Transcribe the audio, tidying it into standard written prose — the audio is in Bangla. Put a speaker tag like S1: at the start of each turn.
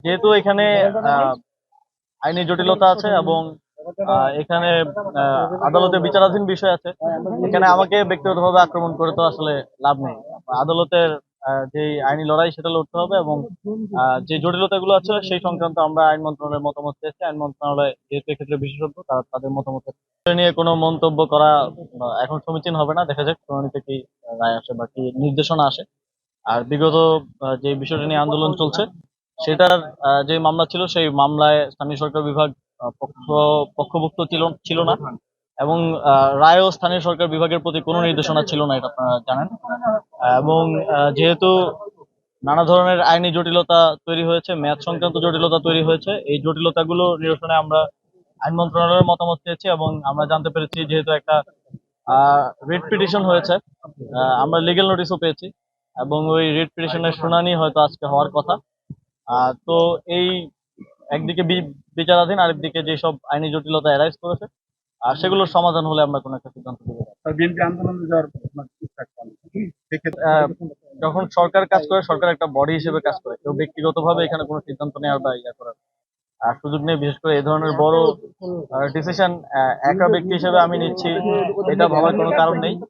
S1: যেহেতু এখানে আহ, আইনি জটিলতা আছে এবং এখানে আদালতে বিচারাধীন বিষয় আছে, এখানে আমাকে ব্যক্তিগতভাবে আক্রমণ করে তো আসলে লাভ নেই। আদালতের যে আইনি লড়াই সেটা লড়তে হবে এবং যে জটিলতাগুলো আছে সেই সংক্রান্ত আমরা আইন মন্ত্রণালয়ের মতামত চেয়েছি। আইন মন্ত্রণালয় যেহেতু এক্ষেত্রে বিশেষজ্ঞ, তারা তাদের মতামতের নিয়ে কোনো মন্তব্য করা এখন সমীচীন হবে না। দেখা যাক শুনানিতে কি রায় আসে বা কি নির্দেশনা আসে। আর বিগত যে বিষয়টা নিয়ে আন্দোলন চলছে সেটার যে মামলা ছিল সেই মামলায় স্থানীয় সরকার বিভাগ পক্ষভুক্ত ছিল না এবং রায়ও স্থানীয় সরকার বিভাগের প্রতি কোনো নির্দেশনা ছিল না, এটা আপনারা জানেন। এবং যেহেতু নানা ধরনের আইনি জটিলতা তৈরি হয়েছে, ম্যাচ সংক্রান্ত জটিলতা তৈরি হয়েছে, এই জটিলতাগুলো নিরসনে আমরা আইন মন্ত্রণালয়ের মতামত চেয়েছি এবং আমরা জানতে পেরেছি যেহেতু একটা রিট পিটিশন হয়েছে, আমরা লিগেল নোটিশও পেয়েছি এবং ওই রিট পিটিশনের শুনানি হয়তো আজকে হওয়ার কথা। তো এই একদিকে বিচারাধীন, আরেকদিকে যেসব আইনি জটিলতা অ্যারাইজ করেছে আর সেগুলোর সমাধান হলে আমরা কোনো একটা সিদ্ধান্ত দিব।
S2: বিএনপি আন্দোলনে যাওয়ার
S1: আহ, যখন সরকার কাজ করে, সরকার একটা বডি হিসেবে কাজ করে, কেউ ব্যক্তিগতভাবে এখানে কোনো সিদ্ধান্ত নেওয়ার বা ইয়া করার সুযোগ নেই। বিশেষ করে এই ধরনের বড় ডিসিশন একা ব্যক্তি হিসেবে আমি নিচ্ছি, এটা ভাবার কোনো কারণ নেই।